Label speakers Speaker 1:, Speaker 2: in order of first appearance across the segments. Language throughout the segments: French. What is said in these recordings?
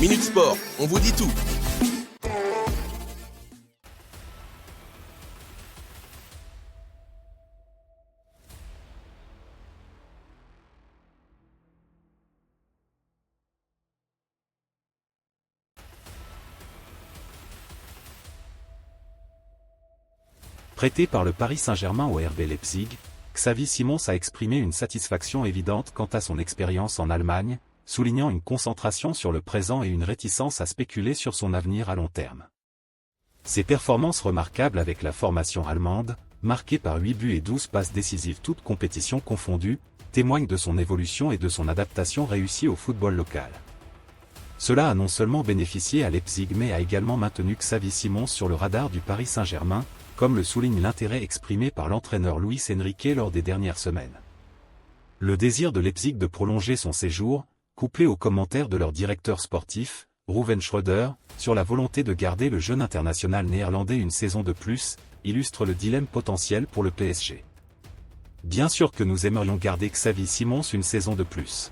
Speaker 1: Minute Sport, on vous dit tout.
Speaker 2: Prêté par le Paris Saint-Germain au RB Leipzig, Xavi Simons a exprimé une satisfaction évidente quant à son expérience en Allemagne, soulignant une concentration sur le présent et une réticence à spéculer sur son avenir à long terme. Ses performances remarquables avec la formation allemande, marquée par 8 buts et 12 passes décisives toutes compétitions confondues, témoignent de son évolution et de son adaptation réussie au football local. Cela a non seulement bénéficié à Leipzig mais a également maintenu Xavi Simons sur le radar du Paris Saint-Germain, comme le souligne l'intérêt exprimé par l'entraîneur Luis Enrique lors des dernières semaines. Le désir de Leipzig de prolonger son séjour, couplé aux commentaires de leur directeur sportif, Ruven Schröder, sur la volonté de garder le jeune international néerlandais une saison de plus, illustre le dilemme potentiel pour le PSG. Bien sûr que nous aimerions garder Xavi Simons une saison de plus.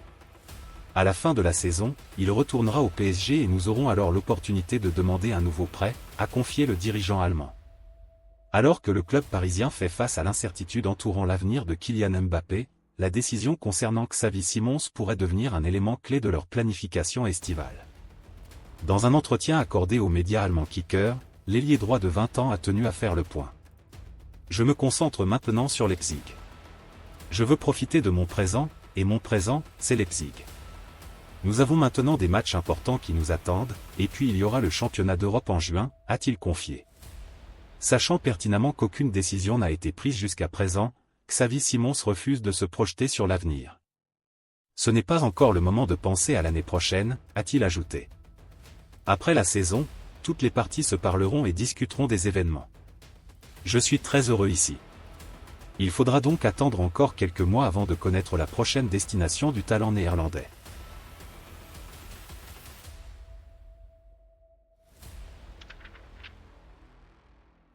Speaker 2: À la fin de la saison, il retournera au PSG et nous aurons alors l'opportunité de demander un nouveau prêt, a confié le dirigeant allemand. Alors que le club parisien fait face à l'incertitude entourant l'avenir de Kylian Mbappé, la décision concernant Xavi Simons pourrait devenir un élément clé de leur planification estivale. Dans un entretien accordé aux médias allemands Kicker, l'ailier droit de 20 ans a tenu à faire le point. « Je me concentre maintenant sur Leipzig. Je veux profiter de mon présent, et mon présent, c'est Leipzig. Nous avons maintenant des matchs importants qui nous attendent, et puis il y aura le championnat d'Europe en juin, a-t-il confié. Sachant pertinemment qu'aucune décision n'a été prise jusqu'à présent, Xavi Simons refuse de se projeter sur l'avenir. Ce n'est pas encore le moment de penser à l'année prochaine, a-t-il ajouté. Après la saison, toutes les parties se parleront et discuteront des événements. Je suis très heureux ici. Il faudra donc attendre encore quelques mois avant de connaître la prochaine destination du talent néerlandais.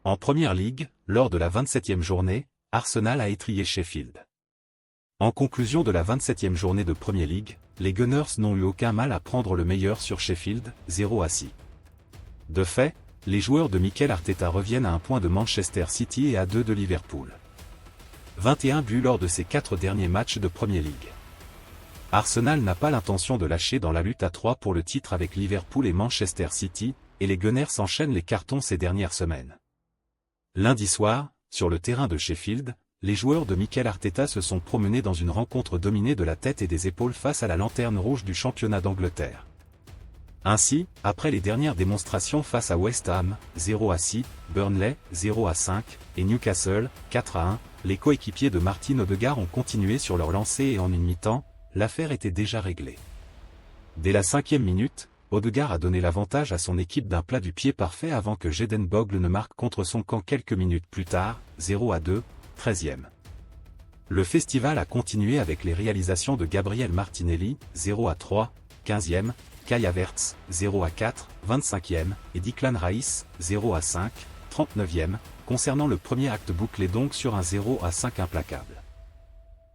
Speaker 2: En Première Ligue, lors de la 27e journée, Arsenal a étrillé Sheffield. En conclusion de la 27e journée de Premier League, les Gunners n'ont eu aucun mal à prendre le meilleur sur Sheffield, 0-6. De fait, les joueurs de Mikel Arteta reviennent à un point de Manchester City et à 2 de Liverpool. 21 buts lors de ces 4 derniers matchs de Premier League. Arsenal n'a pas l'intention de lâcher dans la lutte à 3 pour le titre avec Liverpool et Manchester City, et les Gunners enchaînent les cartons ces dernières semaines. Lundi soir, sur le terrain de Sheffield, les joueurs de Mikel Arteta se sont promenés dans une rencontre dominée de la tête et des épaules face à la lanterne rouge du championnat d'Angleterre. Ainsi, après les dernières démonstrations face à West Ham, 0-6, Burnley, 0-5, et Newcastle, 4-1, les coéquipiers de Martin Odegaard ont continué sur leur lancée et en une mi-temps, l'affaire était déjà réglée. Dès la 5e minute, Odegaard a donné l'avantage à son équipe d'un plat du pied parfait avant que Jayden Bogle ne marque contre son camp quelques minutes plus tard, 0-2, 13e. Le festival a continué avec les réalisations de Gabriel Martinelli, 0-3, 15e, Kai Havertz, 0-4, 25e, et Declan Rice, 0-5, 39e, concernant le premier acte bouclé donc sur un 0-5 implacable.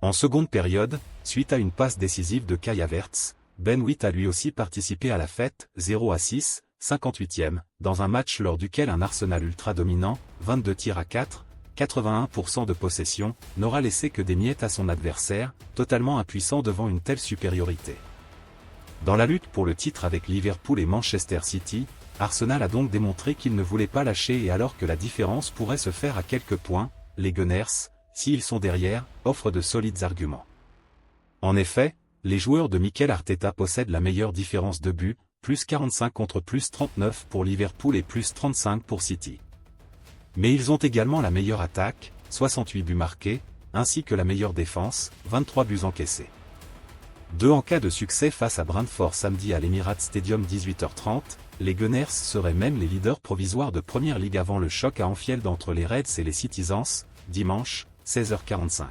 Speaker 2: En seconde période, suite à une passe décisive de Kai Havertz, Ben White a lui aussi participé à la fête, 0-6, 58e, dans un match lors duquel un Arsenal ultra dominant, 22 tirs à 4, 81% de possession, n'aura laissé que des miettes à son adversaire, totalement impuissant devant une telle supériorité. Dans la lutte pour le titre avec Liverpool et Manchester City, Arsenal a donc démontré qu'il ne voulait pas lâcher et alors que la différence pourrait se faire à quelques points, les Gunners, s'ils sont derrière, offrent de solides arguments. En effet, les joueurs de Mikel Arteta possèdent la meilleure différence de but, plus 45 contre plus 39 pour Liverpool et plus 35 pour City. Mais ils ont également la meilleure attaque, 68 buts marqués, ainsi que la meilleure défense, 23 buts encaissés. 2 en cas de succès face à Brentford samedi à l'Emirates Stadium 18h30, les Gunners seraient même les leaders provisoires de Première Ligue avant le choc à Anfield entre les Reds et les Citizens, dimanche, 16h45.